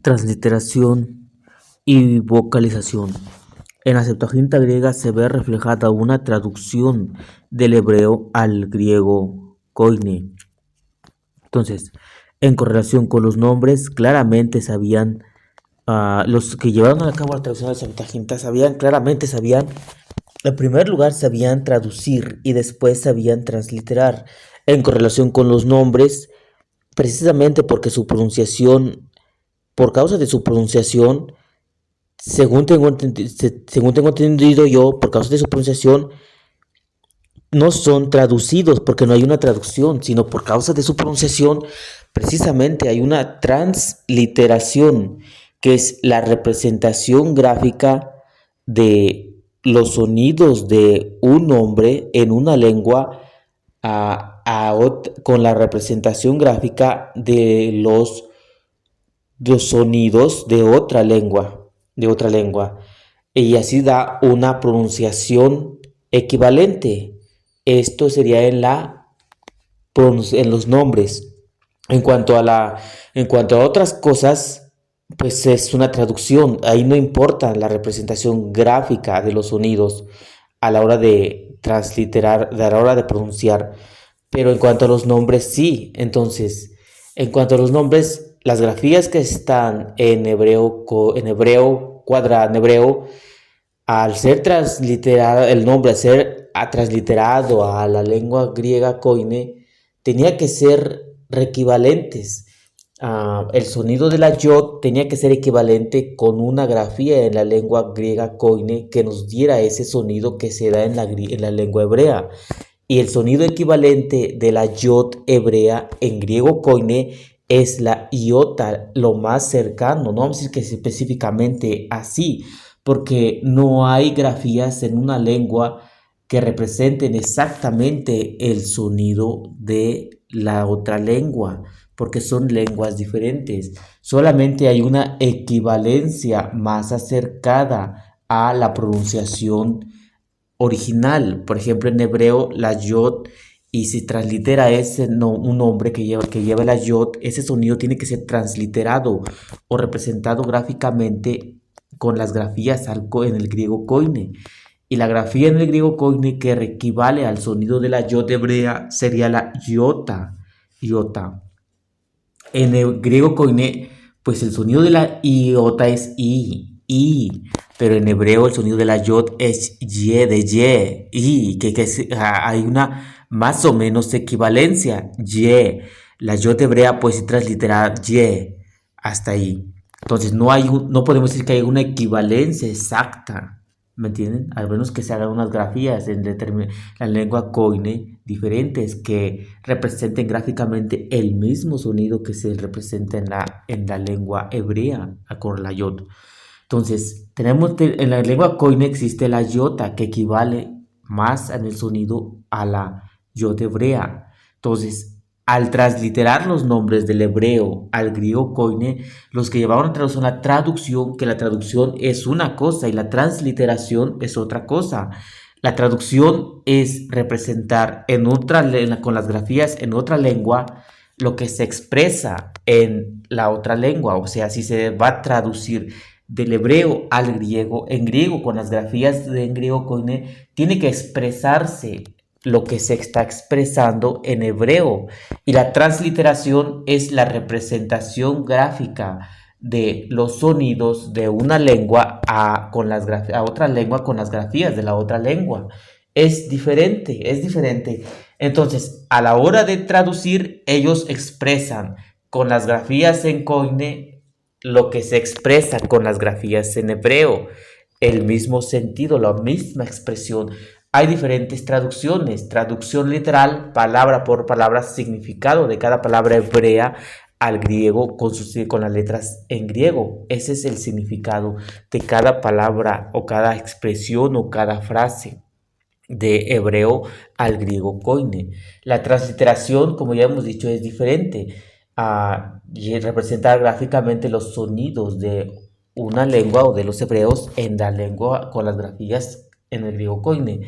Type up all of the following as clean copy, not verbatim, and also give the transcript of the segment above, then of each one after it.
transliteración y vocalización. En la Septuaginta griega se ve reflejada una traducción del hebreo al griego koine. Entonces, en correlación con los nombres, claramente sabían, los que llevaron a cabo la traducción de la Septuaginta sabían, en primer lugar sabían traducir y después sabían transliterar. En correlación con los nombres, precisamente porque su pronunciación, por causa de su pronunciación, según tengo entendido yo, por causa de su pronunciación, no son traducidos porque no hay una traducción, sino por causa de su pronunciación, precisamente hay una transliteración, que es la representación gráfica de los sonidos de un nombre en una lengua con la representación gráfica de los sonidos de otra lengua, y así da una pronunciación equivalente. Esto sería en los nombres. En cuanto en cuanto a otras cosas, pues es una traducción. Ahí no importa la representación gráfica de los sonidos a la hora de transliterar, a la hora de pronunciar. Pero en cuanto a los nombres, sí. Entonces, en cuanto a los nombres, las grafías que están en hebreo, en hebreo, al ser transliterado, el nombre, al ser transliterado a la lengua griega koine, tenía que ser equivalentes. El sonido de la yod tenía que ser equivalente con una grafía en la lengua griega koine que nos diera ese sonido que se da en la lengua hebrea. Y el sonido equivalente de la yod hebrea en griego koine es la iota, lo más cercano. No vamos a decir que es específicamente así, porque no hay grafías en una lengua que representen exactamente el sonido de la otra lengua, porque son lenguas diferentes. Solamente hay una equivalencia más acercada a la pronunciación original. Por ejemplo, en hebreo, la yod, y si translitera ese un nombre que lleva la yod, ese sonido tiene que ser transliterado o representado gráficamente con las grafías en el griego koine. Y la grafía en el griego koine que equivale al sonido de la yod hebrea sería la iota. Iota. En el griego koine, pues el sonido de la iota es i, pero en hebreo el sonido de la yod es ye, de ye, y, hay una más o menos equivalencia, ye. La yod hebrea puede ser transliterada ye, hasta ahí. Entonces no podemos decir que hay una equivalencia exacta, ¿me entienden? Al menos que se hagan unas grafías en la lengua koine diferentes que representen gráficamente el mismo sonido que se representa en la lengua hebrea con la yod. Entonces, en la lengua koine existe la iota que equivale más en el sonido a la yod hebrea. Entonces, al transliterar los nombres del hebreo al griego koine, los que llevaban a traducción la traducción, que la traducción es una cosa y la transliteración es otra cosa. La traducción es representar con las grafías en otra lengua lo que se expresa en la otra lengua. O sea, si se va a traducir del hebreo al griego, en griego con las grafías de en griego koine, tiene que expresarse lo que se está expresando en hebreo. Y la transliteración es la representación gráfica de los sonidos de una lengua a otra lengua con las grafías de la otra lengua. Es diferente, es diferente. Entonces, a la hora de traducir, ellos expresan con las grafías en koine lo que se expresa con las grafías en hebreo, el mismo sentido, la misma expresión. Hay diferentes traducciones, traducción literal, palabra por palabra, significado de cada palabra hebrea al griego con las letras en griego. Ese es el significado de cada palabra o cada expresión o cada frase de hebreo al griego koine. La transliteración, como ya hemos dicho, es diferente y representa gráficamente los sonidos de una lengua o de los hebreos en la lengua con las grafías en el griego koine,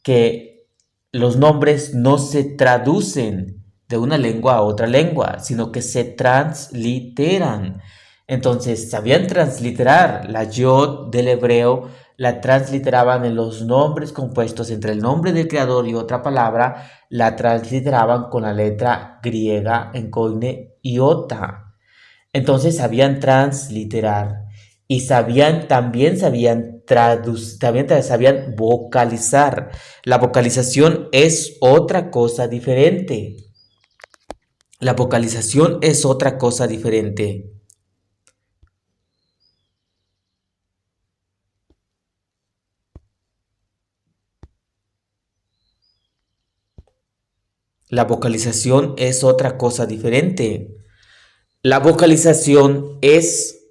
que los nombres no se traducen de una lengua a otra lengua, sino que se transliteran. Entonces, sabían transliterar la yod del hebreo, la transliteraban en los nombres compuestos entre el nombre del creador y otra palabra, la transliteraban con la letra griega en coine iota. Entonces sabían transliterar y sabían vocalizar. La vocalización es otra cosa diferente. La vocalización es otra cosa diferente. La vocalización es otra cosa diferente. La vocalización es,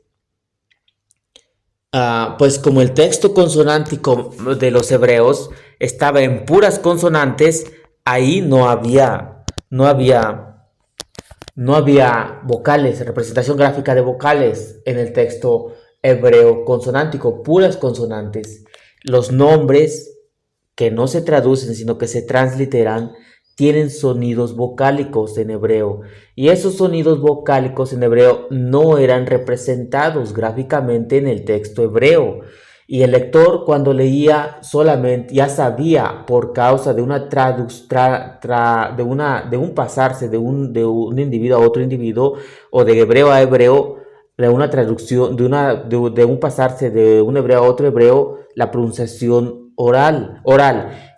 pues como el texto consonántico de los hebreos estaba en puras consonantes, ahí no había vocales, representación gráfica de vocales en el texto hebreo consonántico, puras consonantes. Los nombres que no se traducen, sino que se transliteran, tienen sonidos vocálicos en hebreo. Y esos sonidos vocálicos en hebreo no eran representados gráficamente en el texto hebreo. Y el lector, cuando leía, solamente ya sabía, por causa de una de un pasarse de un individuo a otro individuo, o de hebreo a hebreo, de una traducción, de un pasarse de un hebreo a otro hebreo, la pronunciación oral,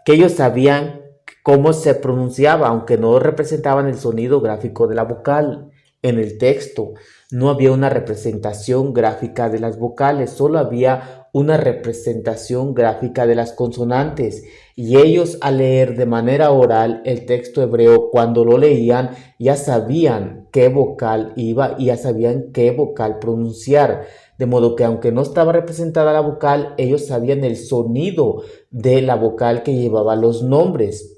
que ellos sabían cómo se pronunciaba, aunque no representaban el sonido gráfico de la vocal en el texto. No había una representación gráfica de las vocales, solo había una representación gráfica de las consonantes. Y ellos, al leer de manera oral el texto hebreo, cuando lo leían, ya sabían qué vocal iba y ya sabían qué vocal pronunciar. De modo que aunque no estaba representada la vocal, ellos sabían el sonido de la vocal que llevaba los nombres.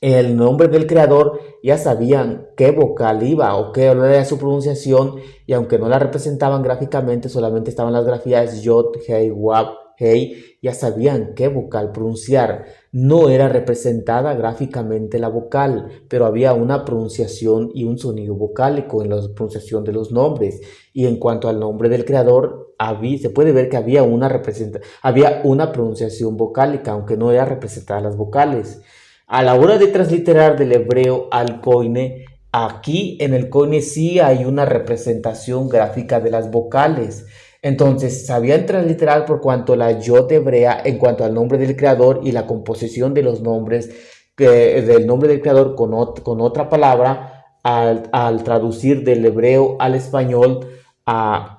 El nombre del creador, ya sabían qué vocal iba o qué era su pronunciación, y aunque no la representaban gráficamente, solamente estaban las grafías yod, hei, wab, hei, ya sabían qué vocal pronunciar. No era representada gráficamente la vocal, pero había una pronunciación y un sonido vocálico en la pronunciación de los nombres. Y en cuanto al nombre del creador, se puede ver que había había una pronunciación vocálica, aunque no era representada las vocales. A la hora de transliterar del hebreo al koine, aquí en el koine sí hay una representación gráfica de las vocales. Entonces, sabían transliterar por cuanto la yod hebrea, en cuanto al nombre del creador y la composición de los nombres, del nombre del creador con otra palabra, al traducir del hebreo al español,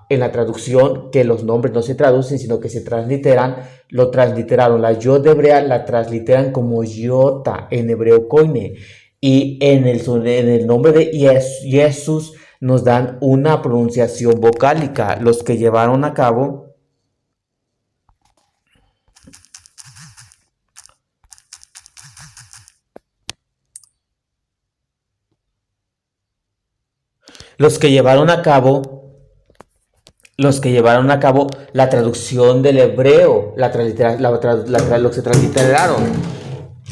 en la traducción, que los nombres no se traducen, sino que se transliteran, lo transliteraron. La yod hebrea la transliteran como yota en hebreo koine. Y en el nombre de Jesús nos dan una pronunciación vocálica. Los que llevaron a cabo los que llevaron a cabo la traducción del hebreo, los que transliteraron,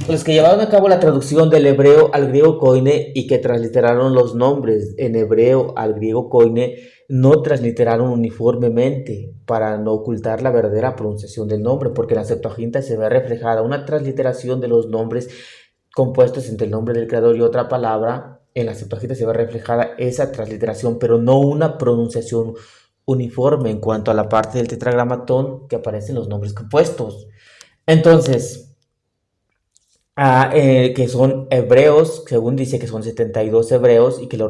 los que llevaron a cabo la traducción del hebreo al griego koine y que transliteraron los nombres en hebreo al griego koine, no transliteraron uniformemente para no ocultar la verdadera pronunciación del nombre, porque en la Septuaginta se ve reflejada una transliteración de los nombres compuestos entre el nombre del creador y otra palabra. En la Septuaginta se ve reflejada esa transliteración, pero no una pronunciación uniforme en cuanto a la parte del tetragramatón que aparecen los nombres compuestos. Entonces, que son hebreos, según dice que son 72 hebreos y que lo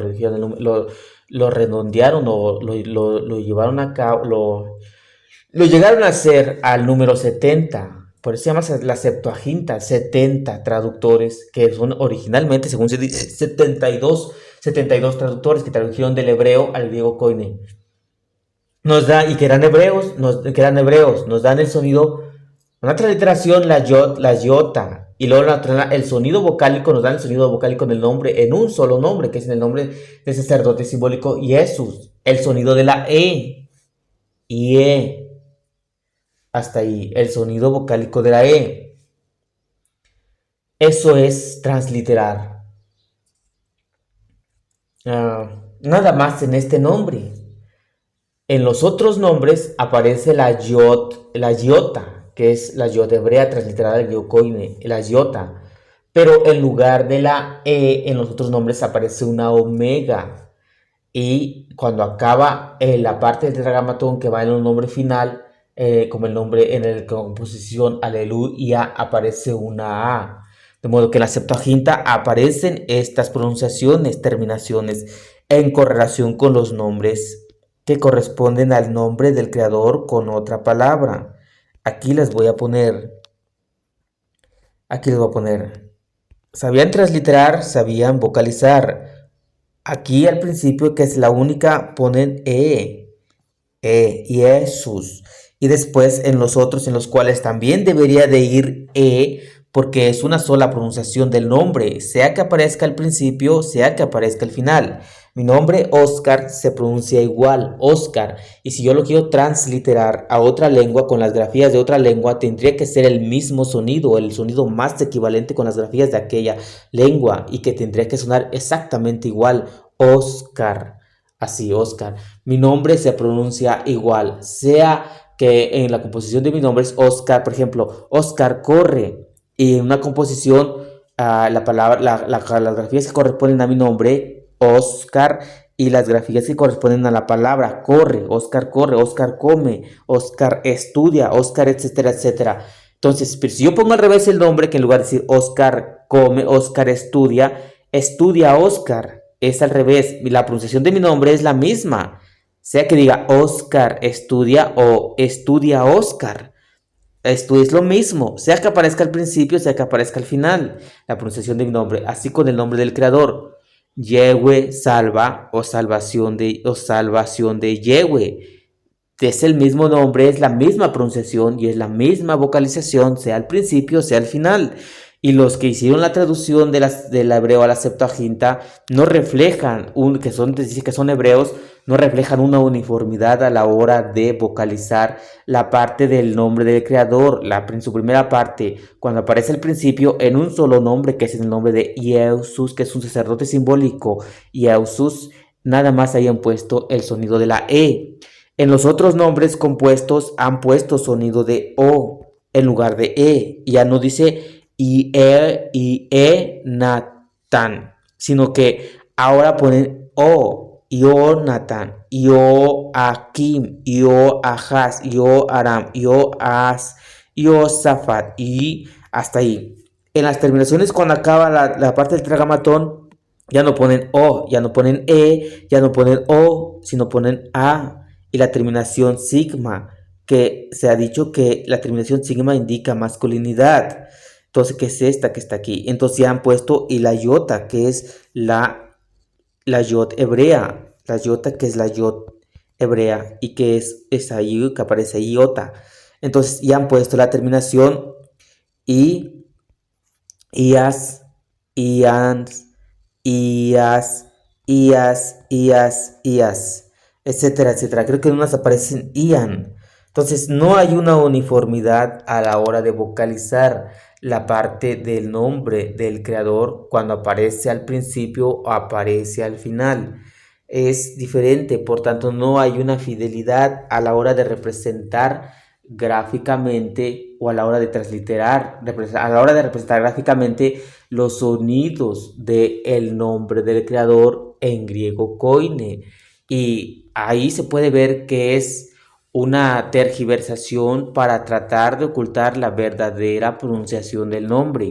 redondearon o lo llevaron a cabo, lo llegaron a hacer al número 70. Por eso se llama la Septuaginta, 70 traductores, que son originalmente, según se dice, 72 traductores que tradujeron del hebreo al griego koine. Nos da, y que eran hebreos, nos dan el sonido, una transliteración, la yota, y luego el sonido vocálico, nos dan el sonido vocálico en el nombre, en un solo nombre, que es en el nombre del sacerdote simbólico Jesús, el sonido de la y hasta ahí, el sonido vocálico de la Eso es transliterar. Nada más en este nombre. En los otros nombres aparece la iota, que es la iota hebrea transliterada del griego koine, la iota. Pero en lugar de la E, en los otros nombres aparece una omega. Y cuando acaba la parte del tetragramatón que va en el nombre final, como el nombre en la composición aleluya, aparece una A. De modo que en la Septuaginta aparecen estas pronunciaciones, terminaciones, en correlación con los nombres que corresponden al nombre del creador con otra palabra. Aquí les voy a poner. Aquí les voy a poner. Sabían transliterar, sabían vocalizar. Aquí al principio, que es la única, ponen y Jesús. Y después en los otros, en los cuales también debería de ir porque es una sola pronunciación del nombre, sea que aparezca al principio, sea que aparezca al final. Mi nombre, Oscar, se pronuncia igual, Oscar. Y si yo lo quiero transliterar a otra lengua con las grafías de otra lengua, tendría que ser el mismo sonido, el sonido más equivalente con las grafías de aquella lengua y que tendría que sonar exactamente igual, Oscar. Así, Oscar. Mi nombre se pronuncia igual, sea que en la composición de mi nombre es Oscar, por ejemplo, Oscar corre, y en una composición, la palabra, las grafías que corresponden a mi nombre, Oscar, y las grafías que corresponden a la palabra corre, Oscar come, Oscar estudia, Oscar, etcétera, etcétera. Entonces, pero si yo pongo al revés el nombre, que en lugar de decir Oscar come, Oscar estudia Oscar, es al revés. La pronunciación de mi nombre es la misma, sea que diga Oscar estudia o estudia Oscar. Esto es lo mismo, sea que aparezca al principio, sea que aparezca al final, la pronunciación de mi nombre, así con el nombre del creador. Yehue salva o salvación de Yehue. Es el mismo nombre, es la misma pronunciación y es la misma vocalización, sea al principio, sea al final. Y los que hicieron la traducción del hebreo a la Septuaginta no reflejan, que son hebreos, no reflejan una uniformidad a la hora de vocalizar la parte del nombre del creador, su primera parte, cuando aparece al principio en un solo nombre, que es el nombre de Jesús, que es un sacerdote simbólico, Jesús, nada más hayan puesto el sonido de la E. En los otros nombres compuestos han puesto sonido de O en lugar de E. Y ya no dice Natan, sino que ahora ponen O. Jonathan, Joaquim, Joahaz, Joaram, Joas, Josafat y hasta ahí. En las terminaciones, cuando acaba la parte del tetragramatón, ya no ponen O, ya no ponen E, ya no ponen O, sino ponen A. Y la terminación sigma, que se ha dicho que la terminación sigma indica masculinidad. Entonces, ¿qué es esta que está aquí? Entonces ya han puesto y la iota, que es la yod hebrea, la iota que es la yod hebrea y que es ahí que aparece iota. Entonces ya han puesto la terminación y, ias, ians, ias, ias, etcétera, etcétera. Creo que en unas aparecen ian. Entonces no hay una uniformidad a la hora de vocalizar la parte del nombre del creador cuando aparece al principio o aparece al final. Es diferente, por tanto no hay una fidelidad a la hora de representar gráficamente o a la hora de transliterar, a la hora de representar gráficamente los sonidos del nombre del creador en griego koine. Y ahí se puede ver que es una tergiversación para tratar de ocultar la verdadera pronunciación del nombre,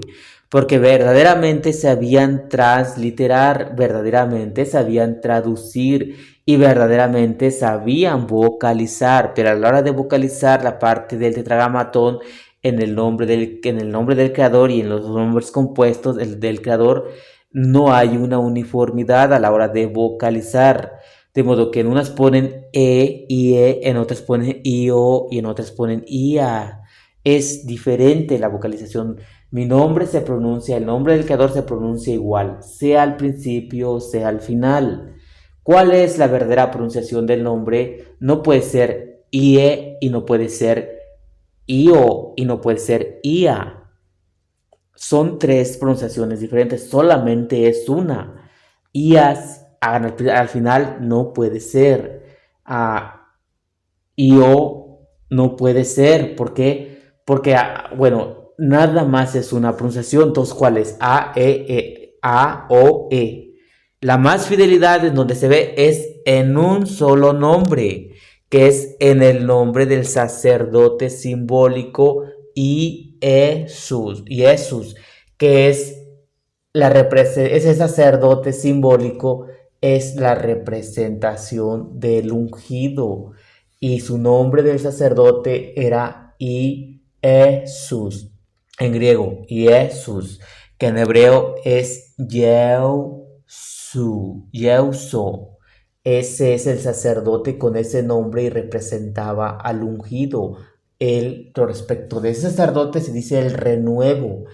porque verdaderamente sabían transliterar, verdaderamente sabían traducir y verdaderamente sabían vocalizar, pero a la hora de vocalizar la parte del tetragramatón en el nombre del creador y en los nombres compuestos del creador, no hay una uniformidad a la hora de vocalizar. De modo que en unas ponen y en otras ponen io y en otras ponen ia. Es diferente la vocalización. Mi nombre se pronuncia, el nombre del creador se pronuncia igual, sea al principio, sea al final. ¿Cuál es la verdadera pronunciación del nombre? No puede ser ie y no puede ser io y no puede ser ia. Son tres pronunciaciones diferentes, solamente es una. Ias al final no puede ser. y O no puede ser. ¿Por qué? Porque, bueno, nada más es una pronunciación. Entonces, ¿cuál es? A, O, E. La más fidelidad en donde se ve es en un solo nombre, que es en el nombre del sacerdote simbólico Jesús, que es ese sacerdote simbólico es la representación del ungido y su nombre del sacerdote era Jesús, en griego Jesús, que en hebreo es Yeuso. Ese es el sacerdote con ese nombre y representaba al ungido. Respecto de ese sacerdote se dice el renuevo,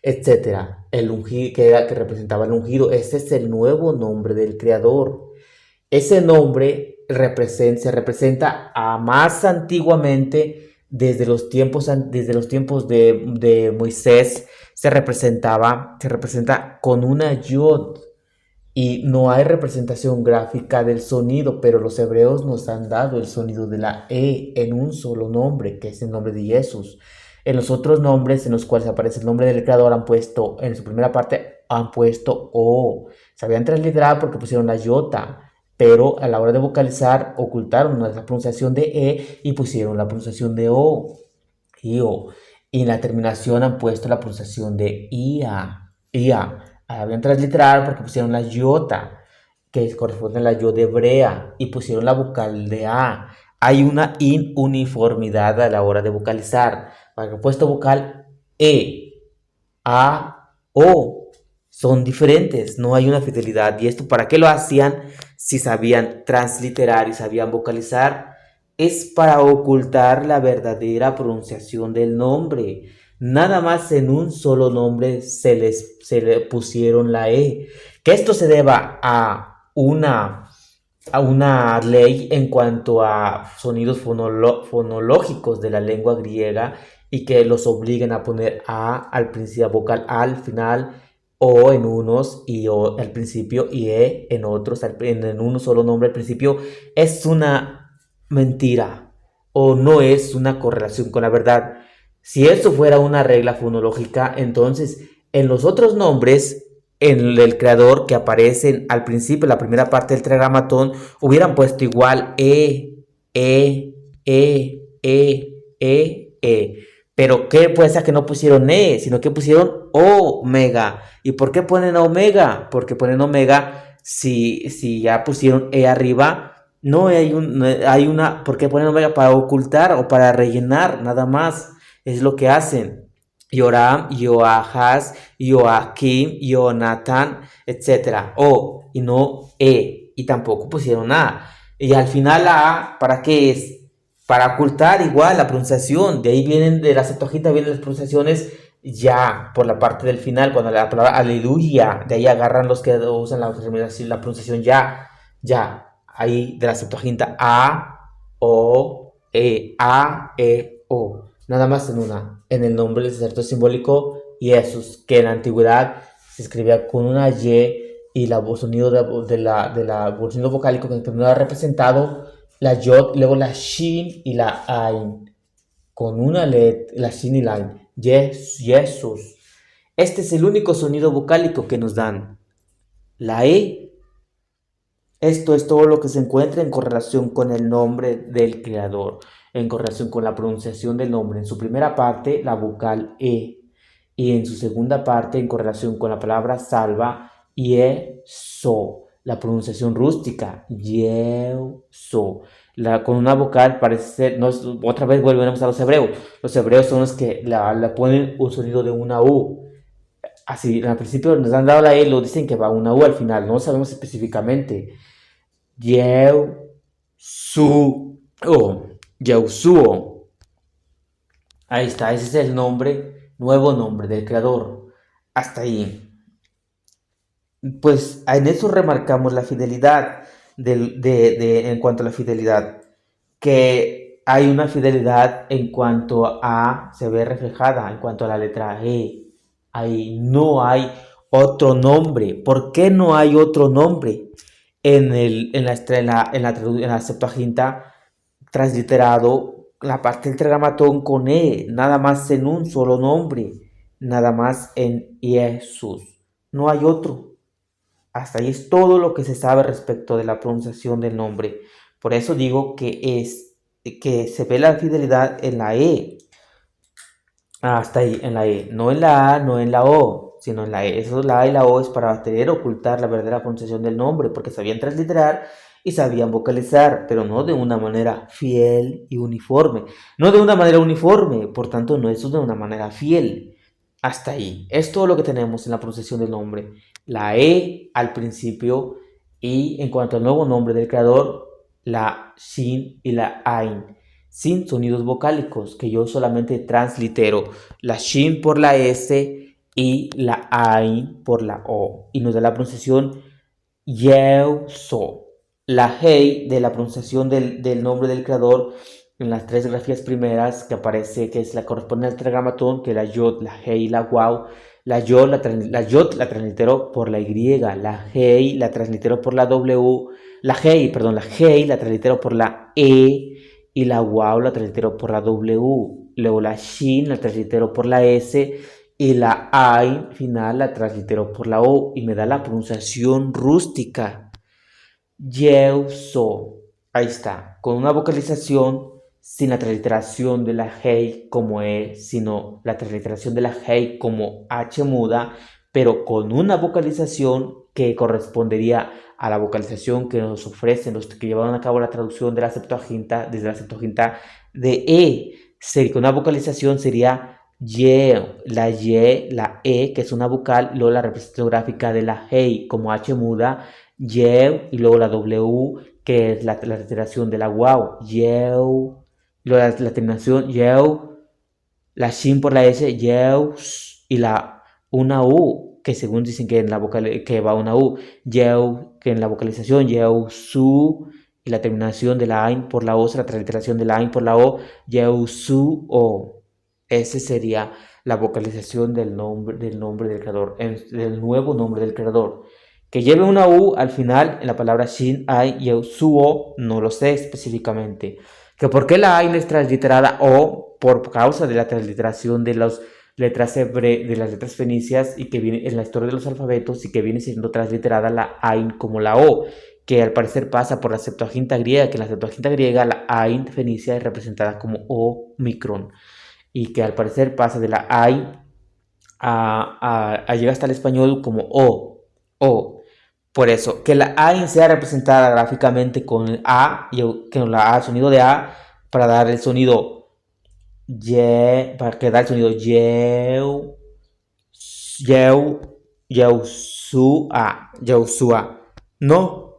etcétera. El ungido, que representaba el ungido. Ese es el nuevo nombre del Creador. Ese nombre se representa a más antiguamente, desde los tiempos de Moisés, se representa con una yod. Y no hay representación gráfica del sonido, pero los hebreos nos han dado el sonido de la E en un solo nombre, que es el nombre de Jesús. En los otros nombres en los cuales aparece el nombre del Creador en su primera parte, han puesto O. Se habían transliterado porque pusieron la iota, pero a la hora de vocalizar ocultaron la pronunciación de E y pusieron la pronunciación de O. Y O. Y en la terminación han puesto la pronunciación de IA. Habían transliterado porque pusieron la iota, que corresponde a la yod hebrea, y pusieron la vocal de A. Hay una inuniformidad a la hora de vocalizar. Para el puesto vocal E, A, O son diferentes, no hay una fidelidad. ¿Y esto para qué lo hacían? Si sabían transliterar y sabían vocalizar, es para ocultar la verdadera pronunciación del nombre. Nada más en un solo nombre se le pusieron la E. Que esto se deba a una ley en cuanto a sonidos fonológicos de la lengua griega y que los obliguen a poner A al principio, vocal A al final, O en unos y O al principio y E en otros, en uno solo nombre al principio. Es una mentira o no es una correlación con la verdad. Si eso fuera una regla fonológica, entonces en los otros nombres, en el creador que aparecen al principio, en la primera parte del tetragramatón, hubieran puesto igual E, E. Pero ¿qué puede ser que no pusieron E, sino que pusieron omega? ¿Y por qué ponen omega? Porque ponen omega si ya pusieron E arriba. No hay una, ¿por qué ponen omega? Para ocultar o para rellenar, nada más. Es lo que hacen. Yoram, Yoahaz, Joaquim, Jonathan, etc. O y no E. Y tampoco pusieron A. Y al final la A, ¿para qué es? Para ocultar igual la pronunciación. De ahí vienen, de la Septuaginta vienen las pronunciaciones ya por la parte del final, cuando la palabra aleluya, de ahí agarran los que usan la pronunciación ya. Ahí de la Septuaginta A, E, O. Nada más en una, en el nombre del sacerdote simbólico Jesús, que en la antigüedad se escribía con una Y y el sonido el sonido vocálico que no era representado, la Yod, luego la Shin y la Ain, con una letra, la Shin y la Ain, Jesús. Este es el único sonido vocálico que nos dan. La E, esto es todo lo que se encuentra en correlación con el nombre del Creador, en correlación con la pronunciación del nombre. En su primera parte, la vocal E, y en su segunda parte, en correlación con la palabra salva, Yeso, la pronunciación rústica, Yeso. Con una vocal parece ser, no, otra vez volveremos a los hebreos. Los hebreos son los que la ponen un sonido de una U. Así, al principio nos han dado la E, lo dicen que va una U al final, no sabemos específicamente. Yeusuo. Ahí está, ese es el nombre, nuevo nombre del creador. Hasta ahí. Pues en eso remarcamos la fidelidad en cuanto a la fidelidad, que hay una fidelidad en cuanto a, se ve reflejada en cuanto a la letra E. Ahí no hay otro nombre. ¿Por qué no hay otro nombre? En la Septuaginta transliterado la parte del tetragramatón con E, nada más en un solo nombre, nada más en Jesús. No hay otro. Hasta ahí es todo lo que se sabe respecto de la pronunciación del nombre. Por eso digo que se ve la fidelidad en la E. Hasta ahí, en la E. No en la A, no en la O, sino en la E. Eso, la A y la O es para querer ocultar la verdadera pronunciación del nombre, porque sabían transliterar y sabían vocalizar, pero no de una manera fiel y uniforme. No de una manera uniforme, por tanto, no es de una manera fiel. Hasta ahí. Es todo lo que tenemos en la pronunciación del nombre. La E al principio y en cuanto al nuevo nombre del creador, la Shin y la Ain sin sonidos vocálicos, que yo solamente translitero la Shin por la S y la Ain por la O. Y nos da la pronunciación Yeo-So. La Hei de la pronunciación del nombre del creador en las tres grafías primeras que aparece, que es la corresponde al tetragramatón, que la Yod, la Hei y la Wow. La Yod la translitero por la Y, la Hei la translitero por la W, la Hei la translitero por la E, y la Wow la translitero por la W. Luego la Shin la translitero por la S y la Ain final la translitero por la O y me da la pronunciación rústica. Yeuso. Ahí está, con una vocalización sin la transliteración de la Hei como E, sino la transliteración de la Hei como H muda, pero con una vocalización que correspondería a la vocalización que nos ofrecen los que llevaron a cabo la traducción de la Septuaginta, desde la Septuaginta de E. Con una vocalización sería la Y, la E, que es una vocal, luego la representación gráfica de la Hei como H muda, Yeu, y luego la W, que es la transliteración de la Wow, Yeu, luego la terminación Yeu, la Shin por la S, Yeu, y una U, que según dicen que en la vocal, que va una U, Yeu, que en la vocalización Yeu, Su, y la terminación de la Ain por la O, la transliteración de la Ain por la O, Yeu, Su, O. Ese sería la vocalización del nombre del creador, del nuevo nombre del creador. Que lleve una U al final en la palabra Shin, Ai, Yeu, Su, O, no lo sé específicamente. Que por qué la Ain es transliterada O por causa de la transliteración de las letras de las letras fenicias y que viene en la historia de los alfabetos y que viene siendo transliterada la Ain como la O, que al parecer pasa por la Septuaginta griega, que en la Septuaginta griega la Ain fenicia es representada como O micron y que al parecer pasa de la Ain a llegar hasta el español como O. Por eso, que la A sea representada gráficamente con el A, que la A, el sonido de A, para dar el sonido Y, para que da el sonido Yeu, Yeusua. No,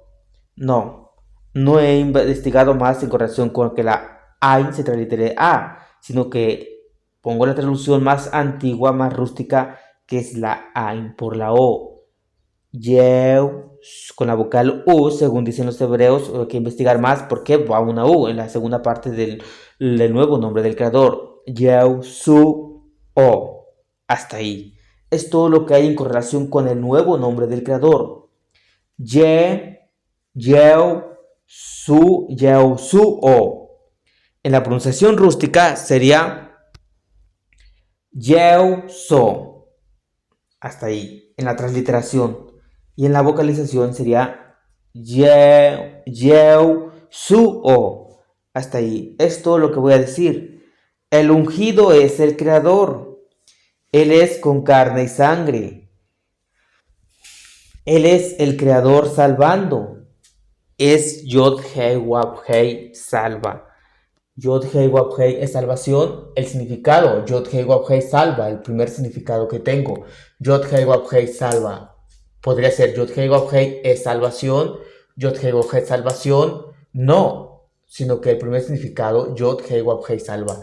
no he investigado más en correlación con que la A se tranlitere A, sino que pongo la traducción más antigua, más rústica, que es la A por la O. Yeu, con la vocal U, según dicen los hebreos, hay que investigar más porque va una U en la segunda parte del nuevo nombre del creador. Yeu, Su, O. Hasta ahí. Es todo lo que hay en correlación con el nuevo nombre del creador. Yeu, Su, O. En la pronunciación rústica sería Yeu, So. Hasta ahí. En la transliteración. Y en la vocalización sería Yeu, Su, O. Hasta ahí. Es todo lo que voy a decir. El ungido es el creador. Él es con carne y sangre. Él es el creador salvando. Es Yod Hei Wab Hei salva. Yod Hei Wab Hei es salvación. El significado Yod Hei Wab Hei salva. El primer significado que tengo. Yod Hei Wab Hei salva. Podría ser Yod Hei Wab Hei es salvación, Yod Hei Wab Hei salvación, no, sino que el primer significado, Yod Hei Wab Hei salva.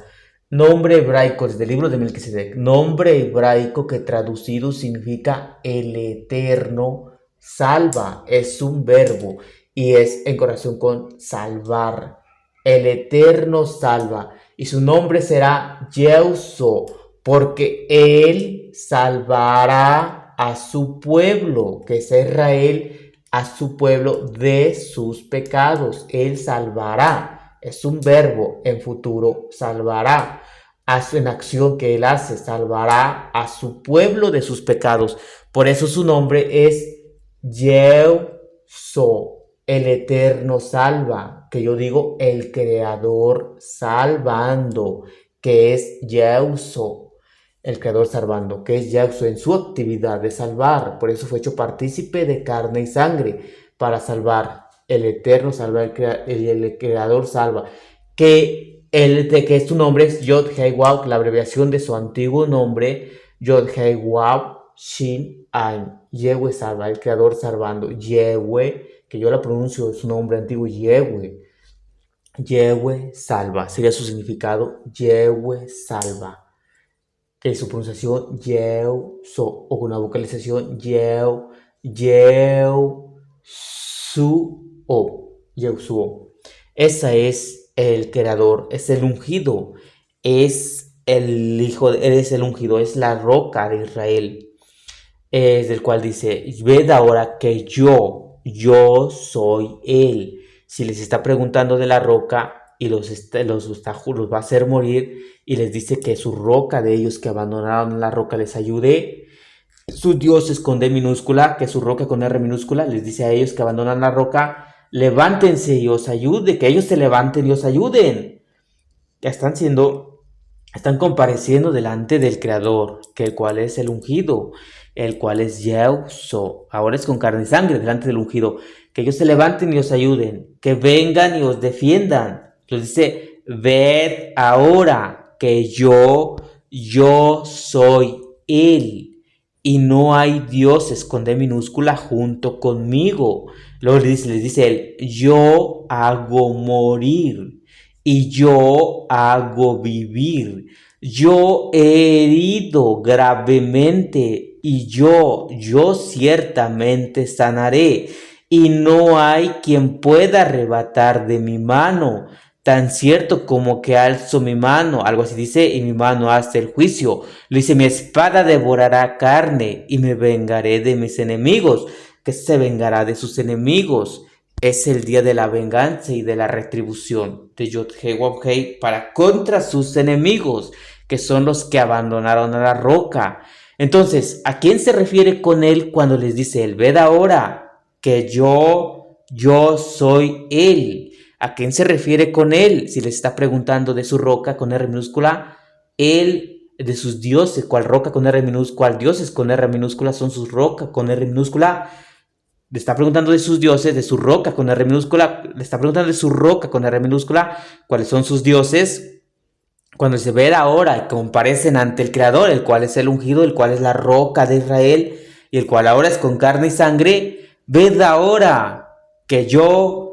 Nombre hebraico, desde el libro de Melquisedec, nombre hebraico que traducido significa el eterno salva, es un verbo y es en correlación con salvar, el eterno salva, y su nombre será Yeuso, porque él salvará a su pueblo, que es Israel, a su pueblo de sus pecados. Él salvará. es un verbo en futuro, salvará. Hace en acción que él hace, salvará a su pueblo de sus pecados. Por eso su nombre es Yehso, el eterno salva, que yo digo el creador salvando, que es Yehso, el creador salvando, que es Yehso en su actividad de salvar. Por eso fue hecho partícipe de carne y sangre para salvar. El eterno salva, el creador salva, que su nombre es Yod Hei Waw, la abreviación de su antiguo nombre, Yod Hei Waw Shin Ain, Yehweh salva, el creador salvando, Yehweh, que yo la pronuncio su nombre antiguo, Yehweh, Yehweh salva, sería su significado, Yehweh salva, que su pronunciación Yeu So, o con una vocalización Yeu Su O, Yeu Su O. Esa es el creador, es el ungido, es el hijo, él es el ungido, es la roca de Israel, es del cual dice, ved ahora que yo soy él. Si les está preguntando de la roca y los va a hacer morir y les dice que su roca de ellos que abandonaron la roca les ayude, su Dios es con D minúscula, que su roca con R minúscula, les dice a ellos que abandonan la roca, levántense y os ayude, que ellos se levanten y os ayuden. Ya están compareciendo delante del Creador, que el cual es el ungido, el cual es Yehso. Ahora es con carne y sangre delante del ungido. Que ellos se levanten y os ayuden, que vengan y os defiendan. Entonces dice, ved ahora que yo soy Él. Y no hay dioses con D minúscula junto conmigo. Luego les dice él, yo hago morir y yo hago vivir. Yo he herido gravemente y yo ciertamente sanaré. Y no hay quien pueda arrebatar de mi mano. Tan cierto como que alzo mi mano, algo así dice, y mi mano hace el juicio. Lo dice, mi espada devorará carne y me vengaré de mis enemigos, que se vengará de sus enemigos. Es el día de la venganza y de la retribución de Yod-Heh-Wav-Heh para contra sus enemigos, que son los que abandonaron a la roca. Entonces, ¿a quién se refiere con él cuando les dice él? Ved ahora que yo soy él. ¿A quién se refiere con él? Si les está preguntando de su roca con R minúscula, él, de sus dioses, ¿cuál roca con R minúscula? ¿Cuál dioses con R minúscula son sus rocas con R minúscula? Le está preguntando de sus dioses, de su roca con R minúscula. Le está preguntando de su roca con R minúscula, ¿cuáles son sus dioses? Cuando se ve ahora y comparecen ante el Creador, el cual es el ungido, el cual es la roca de Israel, y el cual ahora es con carne y sangre, ved ahora que yo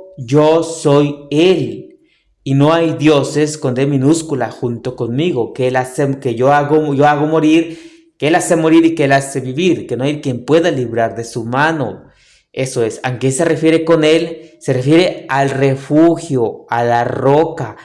soy Él, y no hay dioses con D minúscula junto conmigo, que Él hace, que yo hago morir, que Él hace morir y que Él hace vivir, que no hay quien pueda librar de su mano. Eso es, ¿a qué se refiere con Él? Se refiere al refugio, a la roca,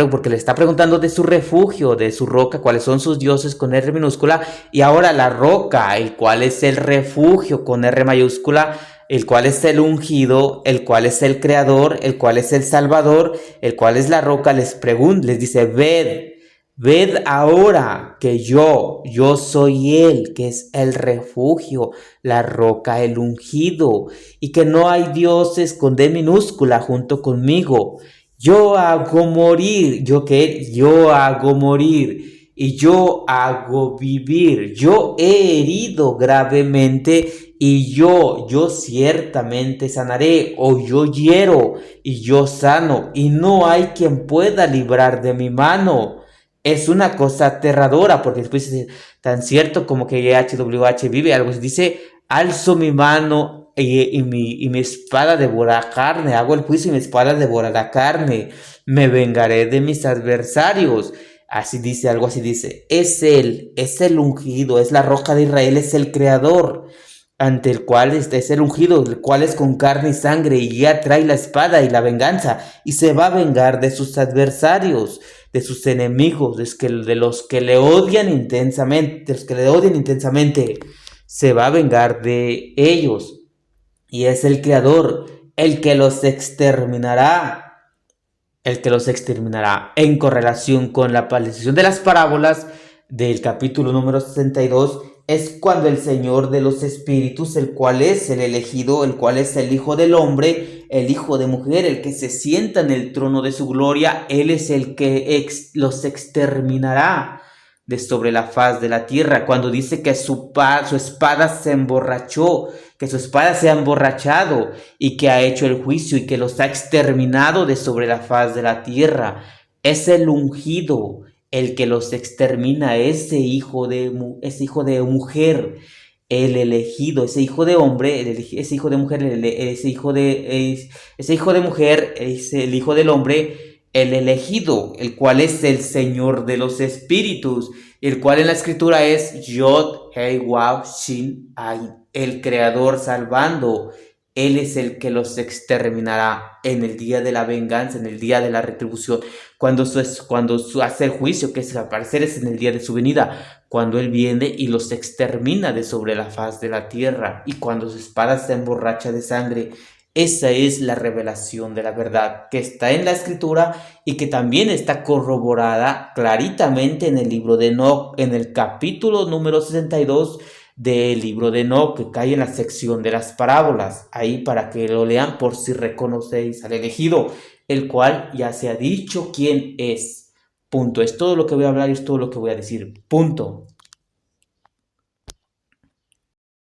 porque le está preguntando de su refugio, de su roca, cuáles son sus dioses con R minúscula, y ahora la roca, el cual es el refugio con R mayúscula, el cual es el ungido, el cual es el creador, el cual es el salvador, el cual es la roca, les dice, ved ahora que yo soy él, que es el refugio, la roca, el ungido, y que no hay dioses con D minúscula junto conmigo. Yo hago morir, yo hago morir y yo hago vivir. Yo he herido gravemente y yo ciertamente sanaré, o yo hiero y yo sano, y no hay quien pueda librar de mi mano. Es una cosa aterradora, porque después dice, tan cierto como que YHWH vive, algo dice, alzo mi mano y mi espada devorará carne, hago el juicio y mi espada devorará carne, me vengaré de mis adversarios. Así dice, algo así dice, es él, es el ungido, es la roca de Israel, es el creador, ante el cual es el ungido, el cual es con carne y sangre, y ya trae la espada y la venganza, y se va a vengar de sus adversarios, de sus enemigos, de los que le odian intensamente, se va a vengar de ellos, y es el creador, el que los exterminará. el que los exterminará. En correlación con la paralización de las parábolas del capítulo número 62, es cuando el Señor de los Espíritus, el cual es el elegido, el cual es el Hijo del Hombre, el Hijo de Mujer, el que se sienta en el trono de su gloria, Él es el que los exterminará de sobre la faz de la tierra. Cuando dice que su espada se emborrachó, que su espada se ha emborrachado y que ha hecho el juicio y que los ha exterminado de sobre la faz de la tierra. Es el ungido el que los extermina, ese hijo de mujer, el elegido, ese hijo de hombre, ese hijo de mujer, ese hijo de mujer, es el hijo del hombre, el elegido, el cual es el Señor de los espíritus, el cual en la escritura es Yod, Hei, Wav, Shin, Ain, el creador salvando. Él es el que los exterminará en el día de la venganza, en el día de la retribución, cuando hace el juicio, que es al parecer es en el día de su venida, cuando Él viene y los extermina de sobre la faz de la tierra, y cuando su espada se emborracha de sangre. Esa es la revelación de la verdad que está en la escritura y que también está corroborada claritamente en el libro de Enoc, en el capítulo número 62 del libro de Enoc, que cae en la sección de las parábolas, ahí para que lo lean por si reconocéis al elegido, el cual ya se ha dicho quién es. Punto. Es todo lo que voy a hablar y es todo lo que voy a decir. Punto.